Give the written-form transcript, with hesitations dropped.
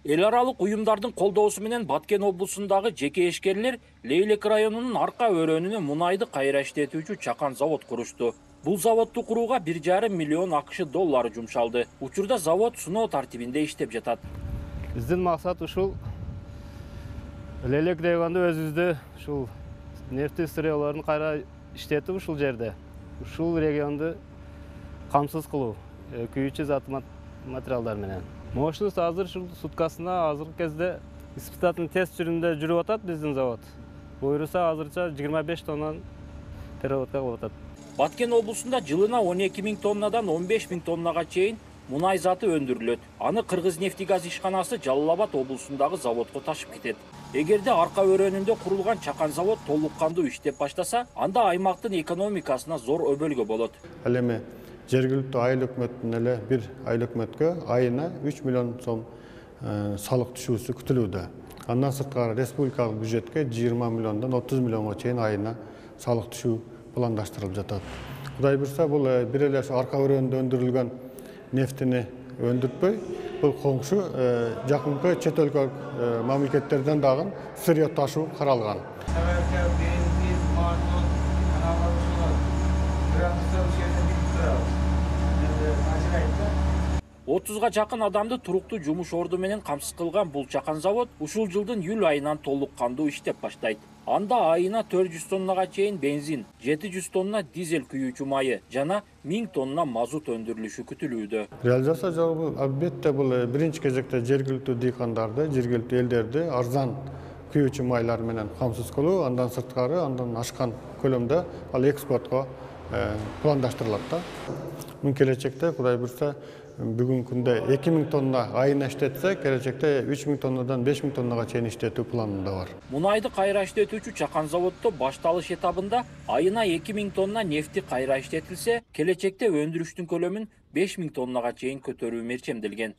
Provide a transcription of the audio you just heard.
Эл аралык уюмдардын колдоосу менен Баткен облусундагы жеке ишкерлер Лейлек районунун арка өрөөнүнө мунайды кайра иштетүүчү чакан завод курушту. Бул заводду курууга 1,5 миллион акш доллары жумшалды. Учурда завод сыноо тартибинде иштеп жатат. Биздин максат ушул Лейлек районунда өзүбүздү ушул нефть сырьёлорун кайра иштетип ушул жерде ушул регионду камсыз кылуу күйүүчү зат материалдар менен. Мощность азыр ушул суткасына азыркы кезде испытательный тест жүрүндө жүрүп атат биздин завод. Буйруса азырча 25 тоннан переработка кылып атат. Баткен облусунда жылына 12 000 тоннадан 15 000 тоннага чейин мунай заты өндүрүлөт. Аны Кыргыз нефтегаз ишканасы Жалал Абад облусундагы заводко ташып кетет. Эгерде арка өрөөнүндө курулган чакан завод толук кандуу иштеп баштаса, анда аймактын экономикасына зор өбөлгө болот. Ал эми жергиликтүү айыл өкмөттүн эле бир айыл өкмөткө айына 3 миллион сом салык түшүүсү күтүлүүдө. Андан сырткары республикалык бюджетке 20 миллиондон 30 миллионго чейин айына салык түшүү пландаштырылып жатат. Кудай буйрса бул бир эле арка өрөөнүндө өндүрүлгөн нефтини өндүртпөй, бул коңшу жакынкы чет өлкө мамлекеттерден дагы сырьё ташуу каралган. 30га жакын адамды туруктуу жумуш орду менен камсыз кылган бул чакан завод ушул жылдын июль айынан толук кандуу иштеп баштайт. Анда айына 400 тоннага чейин бензин, 700 тонна дизель күйүүчү майы жана 1000 тонна мазут өндүрүлүшү күтүлүүдө. Реализация жагы албетте бул биринчи кезекте жергиликтүү дыйкандарды, жергиликтүү элдерди арзан күйүүчү майлар менен камсыз кылуу, андан сырткары, андан ашкан көлөмдө ал экспортко пландаштырылат да. Мун келечекте Кудай буйрса бүгүнкү күндө 2000 тонна айына иштетсе, келечекте 3000 тоннадан 5000 тоннага чейин иштетүү планында бар. Мунайды кайра иштетүүчү чакан заводдо башталыш этабында айына 2000 тонна нефти кайра иштетилсе, келечекте өндүрүштүн көлөмүн 5000 тоннага чейин көтөрүү мерчемделген.